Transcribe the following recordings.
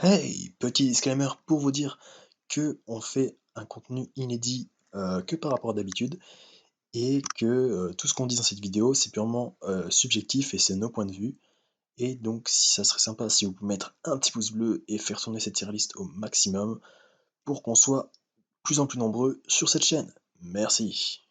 Hey! Petit disclaimer pour vous dire que on fait un contenu inédit, que par rapport à d'habitude et que, tout ce qu'on dit dans cette vidéo, c'est purement, subjectif et c'est nos points de vue et donc si ça serait sympa si vous pouvez mettre un petit pouce bleu et faire tourner cette tier list au maximum pour qu'on soit plus en plus nombreux sur cette chaîne. Merci.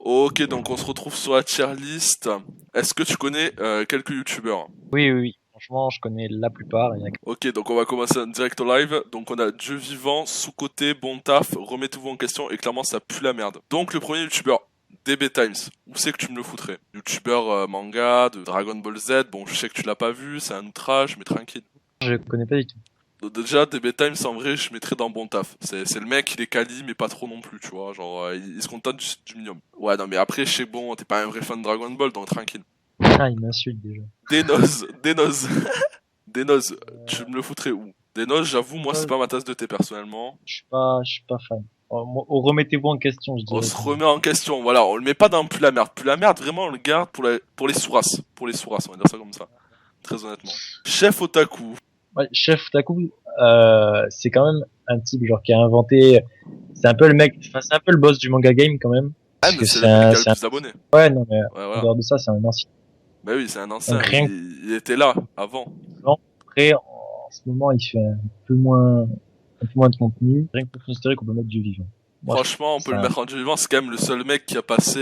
Ok, donc on se retrouve sur la tier list. Est-ce que tu connais quelques youtubeurs? Oui. Franchement, je connais la plupart. Ok, donc on va commencer en direct au live. Donc on a Dieu vivant, sous-côté, bon taf, remettez-vous en question et clairement ça pue la merde. Donc le premier youtubeur, DB Times, où c'est que tu me le foutrais? Youtubeur manga, de Dragon Ball Z, bon je sais que tu l'as pas vu, c'est un outrage, mais tranquille. Je connais pas du tout. Donc déjà, DB Times en vrai, je mettrais dans bon taf. C'est le mec, il est quali, mais pas trop non plus, tu vois. Genre, il se contente du minimum. Ouais, non, mais après, je sais que bon, t'es pas un vrai fan de Dragon Ball, donc tranquille. Ah, il m'insulte déjà. Denoz. Denoz, tu me le foutrais où? Denoz, j'avoue, moi, c'est pas ma tasse de thé personnellement. Je suis pas fan. Remettez-vous en question, je dirais. On se remet en question, voilà, on le met pas dans plus la merde. Plus la merde, vraiment, on le garde pour les sourasses. Pour les sourasses, on va dire ça comme ça. Très honnêtement. Chef Otaku. Ouais, Chef Taku, c'est quand même un type genre qui a inventé. C'est un peu le mec, enfin c'est un peu le boss du manga game quand même. Ah, Parce mais que c'est le mec qui a le plus d'abonnés. Ouais, non mais Ouais, en voilà. dehors de ça, c'est un ancien. Bah oui, c'est un ancien. Donc, rien Il était là avant. Après, en ce moment, il fait un peu moins de contenu. Rien que pour considérer qu'on peut mettre du vivant. Moi, Franchement, on peut le mettre en vivant. C'est quand même le seul mec qui a passé,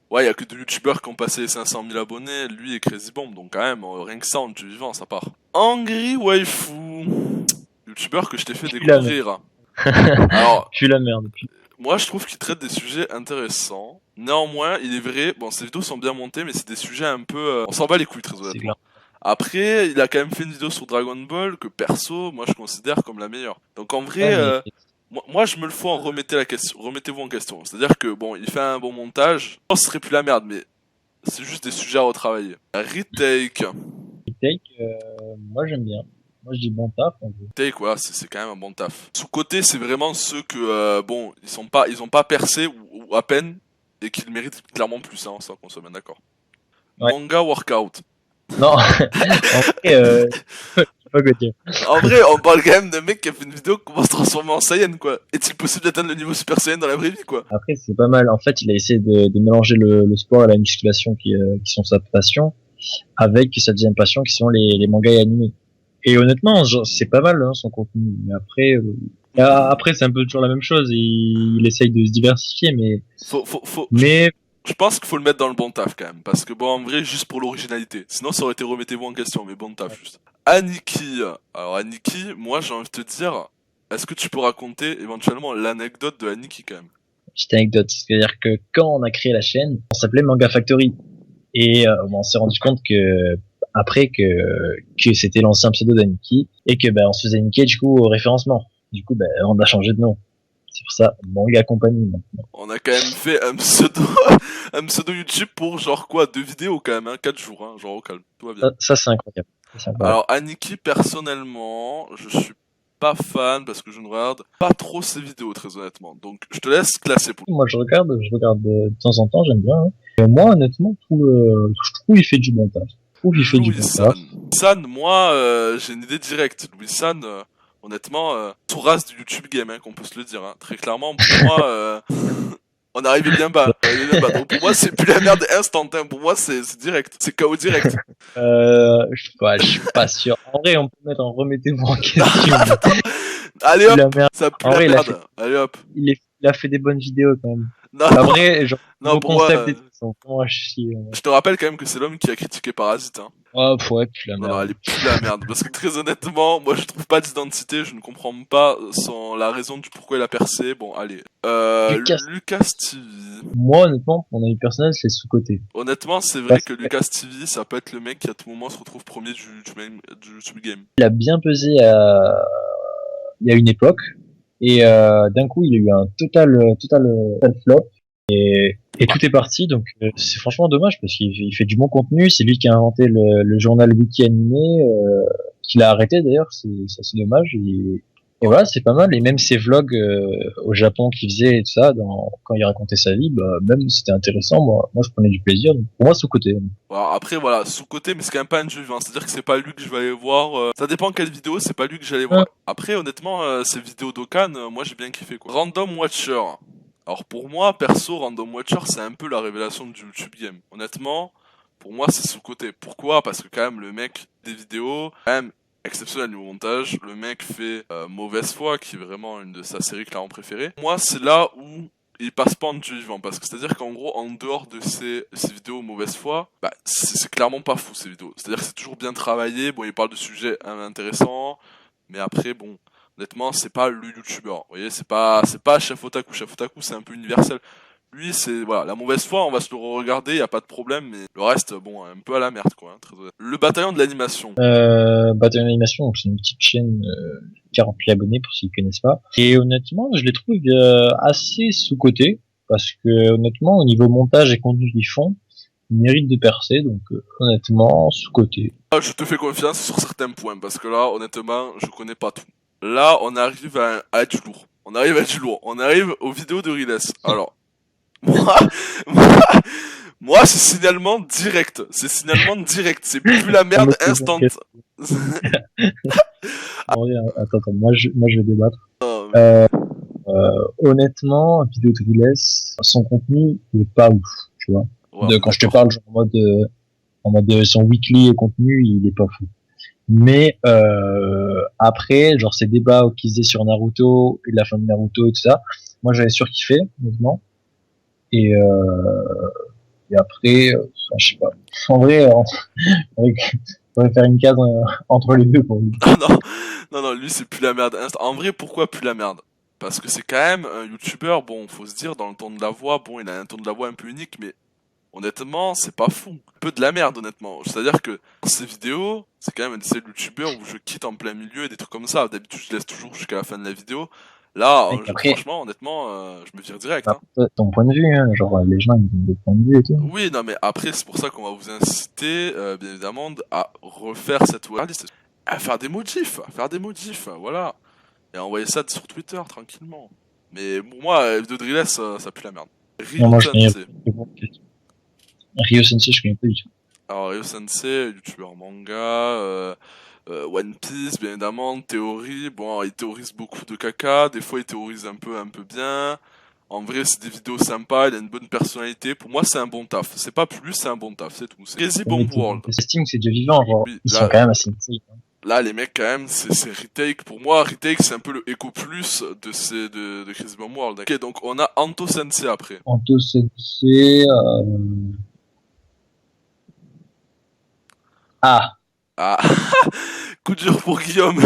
ouais, y a que deux youtubeurs qui ont passé les 500 000 abonnés, lui et Crazy Bomb, donc quand même, rien que ça, en du vivant, ça part. Angry Waifu, youtubeur que je t'ai fait découvrir. Alors, je suis la merde. moi, je trouve qu'il traite des sujets intéressants. Néanmoins, il est vrai, bon, ses vidéos sont bien montées, mais c'est des sujets un peu, on s'en bat les couilles, très honnêtement. Après, il a quand même fait une vidéo sur Dragon Ball que perso, moi, je considère comme la meilleure. Donc en vrai, moi, je me le fous en remettez-vous en question. C'est-à-dire que bon, il fait un bon montage. Je pense que ce serait plus la merde, mais c'est juste des sujets à retravailler. Retake. Moi j'aime bien. Moi je dis bon taf. Retake, voilà, c'est quand même un bon taf. Sous-côté, c'est vraiment ceux que bon, ils ont pas percé ou à peine et qu'ils méritent clairement plus, hein, ça qu'on soit bien d'accord. Ouais. Manga Workout. Non, en vrai, pas quoi dire. En vrai, on parle quand même d'un mec qui a fait une vidéo comment se transformer en Saiyan, quoi. Est-il possible d'atteindre le niveau Super Saiyan dans la vraie vie, quoi? Après, c'est pas mal. En fait, il a essayé de mélanger le sport et la musculation qui sont sa passion avec sa deuxième passion qui sont les mangas et animés. Et honnêtement, c'est pas mal hein, son contenu. Mais après, c'est un peu toujours la même chose. Il essaye de se diversifier, mais je pense qu'il faut le mettre dans le bon taf quand même, parce que bon, en vrai, juste pour l'originalité. Sinon, ça aurait été remettez-vous en question, mais bon taf juste. Aniki. Alors Aniki, moi j'ai envie de te dire, est-ce que tu peux raconter éventuellement l'anecdote de Aniki quand même? Petite anecdote, c'est-à-dire que quand on a créé la chaîne, on s'appelait Manga Factory. Et on s'est rendu compte que après que c'était l'ancien pseudo d'Aniki et que on se faisait niquer du coup au référencement. Du coup, on a changé de nom. C'est pour ça, Manga Company maintenant. On a quand même fait un pseudo YouTube pour genre quoi, 2 vidéos quand même, hein, 4 jours, hein, genre au calme, tout va bien. Ça c'est incroyable. Alors Aniki, personnellement, je suis pas fan parce que je ne regarde pas trop ses vidéos très honnêtement. Donc je te laisse classer pour. Moi je regarde de temps en temps, j'aime bien. Hein. Et moi honnêtement, je trouve il fait du bon taf. San, moi j'ai une idée directe. Louis San, honnêtement, tout race du YouTube game, hein, qu'on peut se le dire. Hein. Très clairement, pour moi, on est arrivé bien bas. Donc pour moi, c'est plus la merde instantanément. Pour moi, c'est direct. C'est KO direct. Je suis pas sûr. En vrai, on peut mettre en remettez-vous en question. Allez hop, ça pue la merde. Allez hop. Il a fait des bonnes vidéos quand même. Non, après, genre, non pour moi, chier, je te rappelle quand même que c'est l'homme qui a critiqué Parasite. Hein. Oh, ouais, plus la merde. Non, elle est plus la merde. Parce que très honnêtement, moi je trouve pas d'identité, je ne comprends pas la raison du pourquoi il a percé. Bon, allez. Lucas TV. Moi, honnêtement, mon avis personnel, c'est sous-côté. Honnêtement, c'est vrai que Lucas TV, ça peut être le mec qui à tout moment se retrouve premier du YouTube game. Il a bien pesé il y a une époque. Et d'un coup, il y a eu un total flop. Et tout est parti, donc c'est franchement dommage parce qu'il fait du bon contenu. C'est lui qui a inventé le journal Wiki animé, qu'il a arrêté d'ailleurs. C'est assez dommage. Et voilà, c'est pas mal. Et même ses vlogs au Japon qu'il faisait et tout ça, quand il racontait sa vie, bah, même c'était intéressant. Moi, je prenais du plaisir. Donc, pour moi, sous-côté. Voilà, après, voilà, sous-côté, mais c'est quand même pas un jeu vivant. C'est-à-dire que c'est pas lui que je vais aller voir. Ça dépend quelle vidéo, c'est pas lui que j'allais voir. Après, honnêtement, ces vidéos d'Okan, moi j'ai bien kiffé quoi. Random Watcher. Alors pour moi, perso, Random Watcher, c'est un peu la révélation du YouTube Game. Honnêtement, pour moi, c'est sous-côté. Pourquoi? Parce que quand même, le mec des vidéos, quand même, exceptionnel niveau montage. Le mec fait Mauvaise Foi, qui est vraiment une de sa séries clairement préférées. Moi, c'est là où il passe pas en jeu vivant, parce que c'est-à-dire qu'en gros, en dehors de ces vidéos Mauvaise Foi, bah, c'est clairement pas fou ces vidéos. C'est-à-dire que c'est toujours bien travaillé. Bon, il parle de sujets intéressants, mais après, bon, honnêtement, c'est pas le youtubeur. Vous voyez, c'est pas Chef Otaku. Chef Otaku, c'est un peu universel. Lui, c'est, voilà, la Mauvaise Foi, on va se le regarder, y a pas de problème, mais le reste, bon, un peu à la merde, quoi, hein, très honnête. Le bataillon de l'animation. Bataillon d'animation, donc c'est une petite chaîne, 40 000 abonnés pour ceux qui connaissent pas. Et honnêtement, je les trouve assez sous-cotés, parce que honnêtement, au niveau montage et contenu qu'ils font, ils méritent de percer, donc honnêtement, sous-coté. Ah, je te fais confiance sur certains points, parce que là, honnêtement, je connais pas tout. Là, on arrive à du lourd. On arrive à du lourd. On arrive aux vidéos de Riles. Alors, moi, moi, c'est signalement direct. C'est signalement direct. C'est plus la merde instant. Attends, moi je vais débattre. Oh, Honnêtement, vidéo de Riles, son contenu il est pas ouf, tu vois. ouais, Quand je te parle genre en mode son weekly et contenu, il est pas fou. Mais après, genre ces débats qu'ils faisaient sur Naruto et la fin de Naruto et tout ça, moi j'avais surkiffé, honnêtement. Et après, je sais pas. En vrai, on pourrait faire une cadre entre les deux pour lui. non, lui c'est plus la merde. En vrai, pourquoi plus la merde? Parce que c'est quand même un youtubeur, bon, faut se dire, dans le ton de la voix, bon, il a un ton de la voix un peu unique, mais honnêtement, c'est pas fou. Un peu de la merde, honnêtement. C'est-à-dire que ces vidéos, c'est quand même un de ces youtubeurs où je quitte en plein milieu et des trucs comme ça. D'habitude, je laisse toujours jusqu'à la fin de la vidéo. Là, Après, franchement, honnêtement, je me vire direct. Hein. Ton point de vue, hein, genre les gens ils ont des points de vue et tout. Oui, non, mais après, c'est pour ça qu'on va vous inciter, bien évidemment, à refaire cette liste, à faire des modifs, voilà. Et à envoyer ça sur Twitter, tranquillement. Mais pour moi, vidéo de Riles, ça pue la merde. Ryo Sensei. Ryo Sensei, je connais pas du tout. Alors, Ryo Sensei, youtubeur manga, One Piece, bien évidemment, théorie. Bon, il théorise beaucoup de caca, des fois il théorise un peu bien. En vrai, c'est des vidéos sympas, il a une bonne personnalité. Pour moi, c'est un bon taf. C'est pas plus, c'est un bon taf, c'est tout. C'est Crazy Bomb World. Le casting, c'est déjà vivant, genre. Oui, ils là, sont quand même assez mythiques. Là, les mecs, quand même, c'est Retake. Pour moi, Retake, c'est un peu le Echo Plus de Crazy Bomb World. Ok, donc on a Anto Sensei après. Anto Sensei, Ah. Coup dur pour Guillaume.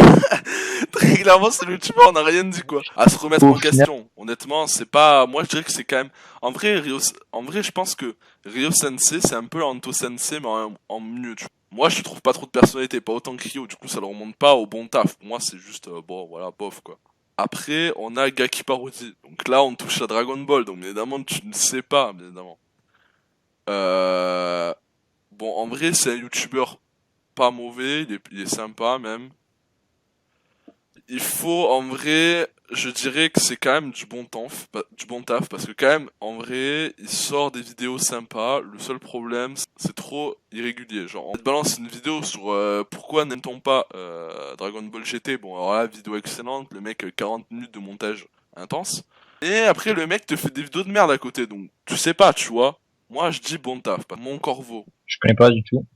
Très clairement, c'est le youtubeur, on n'a rien dit quoi. À se remettre en question. Honnêtement, c'est pas. Moi, je dirais que c'est quand même. En vrai, je pense que Ryo Sensei, c'est un peu Anto Sensei, mais en mieux. Moi, je trouve pas trop de personnalité, pas autant que Ryo. Du coup, ça le remonte pas au bon taf. Pour moi, c'est juste bon, voilà, bof quoi. Après, on a Gaki Parody. Donc là, on touche à Dragon Ball. Donc, bien évidemment, tu ne sais pas, bien évidemment. Bon, en vrai, c'est un youtubeur pas mauvais, il est sympa même. Il faut, en vrai, je dirais que c'est quand même du bon taf, parce que quand même, en vrai, il sort des vidéos sympas. Le seul problème, c'est trop irrégulier. Genre, on te balance une vidéo sur pourquoi n'aime-t-on pas Dragon Ball GT. Bon, alors là, vidéo excellente, le mec 40 minutes de montage intense. Et après, le mec te fait des vidéos de merde à côté, donc tu sais pas, tu vois. Moi, je dis bon taf, pas Mon Corvo. Je connais pas du tout.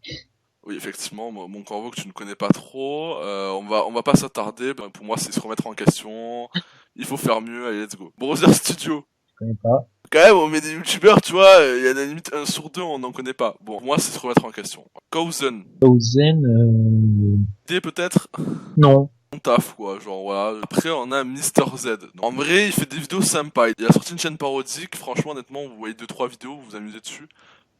Oui, effectivement, Mon Corvo que tu ne connais pas trop. On va pas s'attarder. Pour moi, c'est se remettre en question. Il faut faire mieux. Allez, let's go. Browser Studio. Je connais pas. Quand même, on met des youtubeurs, tu vois. Il y en a limite 1 sur 2, on n'en connaît pas. Bon, pour moi, c'est se remettre en question. Kauzen. Idée peut-être. Non. On taf, quoi. Genre, voilà. Après, on a Mister Z. En vrai, il fait des vidéos sympas. Il a sorti une chaîne parodique. Franchement, honnêtement, vous voyez 2-3 vidéos, vous vous amusez dessus.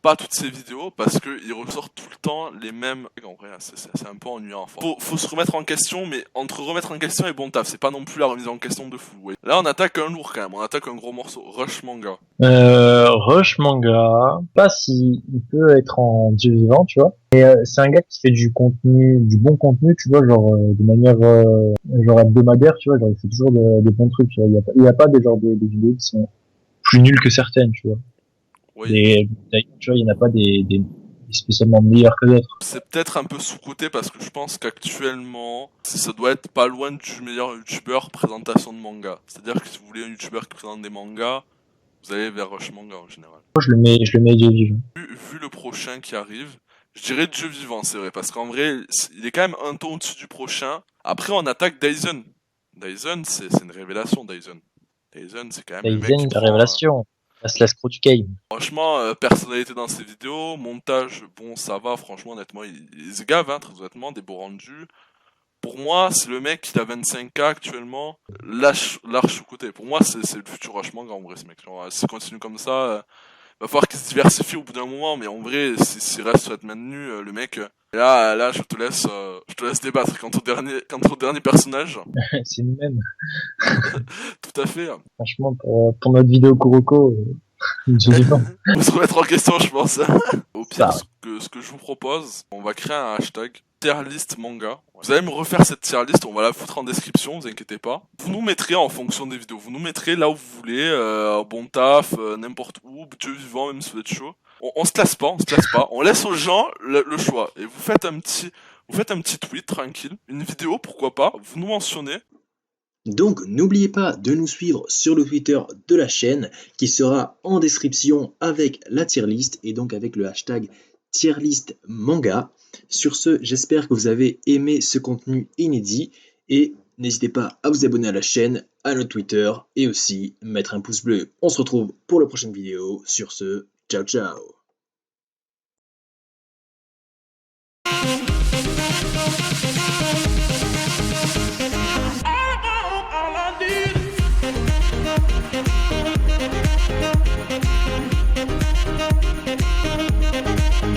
pas toutes ses vidéos parce qu'il ressort tout le temps les mêmes. En vrai, c'est un peu ennuyant. Faut se remettre en question, mais entre remettre en question et bon taf, c'est pas non plus la remise en question de fou. Ouais. Là, on attaque un lourd quand même, on attaque un gros morceau. Rush Manga. Rush Manga, pas si il peut être en Dieu vivant, tu vois. Et c'est un gars qui fait du contenu, du bon contenu, tu vois, genre de manière genre hebdomadaire, tu vois, genre il fait toujours des bons trucs. Tu vois. Il y a pas des des vidéos qui sont plus nulles que certaines, tu vois. Oui. Et tu vois, il n'y en a pas des spécialement meilleurs que d'autres. C'est peut-être un peu sous-coté parce que je pense qu'actuellement, ça doit être pas loin du meilleur youtubeur présentation de manga. C'est-à-dire que si vous voulez un youtubeur qui présente des mangas, vous allez vers Rush Manga en général. Moi, je le mets Dieu vivant. Vu le prochain qui arrive, je dirais Dieu vivant, c'est vrai, parce qu'en vrai, il est quand même un ton au-dessus du prochain. Après, on attaque Dyson. Dyson, c'est une révélation, Dyson. Dyson, c'est quand même le mec qui prend, révélation. C'est l'escroc du game. Franchement, personnalité dans ses vidéos, montage, bon, ça va, franchement, honnêtement, il se gave, hein, très honnêtement, des beaux rendus. Pour moi, c'est le mec qui a 25K actuellement, large côté. Pour moi, c'est le futur Rush Manga, en vrai, ce mec. Genre, s'il continue comme ça, va falloir qu'il se diversifie au bout d'un moment, mais en vrai, s'il reste sur être maintenu, le mec, là, je te laisse débattre quant au dernier personnage. C'est nous-mêmes. Tout à fait. Franchement, pour notre vidéo Kuroko, je dis pas. Faut se remettre en question, je pense. Au pire, ce que je vous propose, on va créer un hashtag tierlist manga. Vous allez me refaire cette tier list, on va la foutre en description, vous inquiétez pas. Vous nous mettrez en fonction des vidéos, vous nous mettrez là où vous voulez, bon taf, n'importe où, Dieu vivant, même si vous êtes chaud. On se classe pas, on laisse aux gens le choix. Et vous faites un petit tweet tranquille, une vidéo, pourquoi pas, vous nous mentionnez. Donc n'oubliez pas de nous suivre sur le Twitter de la chaîne qui sera en description avec la tier list et donc avec le hashtag tierlist manga. Sur ce, j'espère que vous avez aimé ce contenu inédit et n'hésitez pas à vous abonner à la chaîne, à notre Twitter et aussi mettre un pouce bleu. On se retrouve pour la prochaine vidéo. Sur ce, ciao ciao. All I need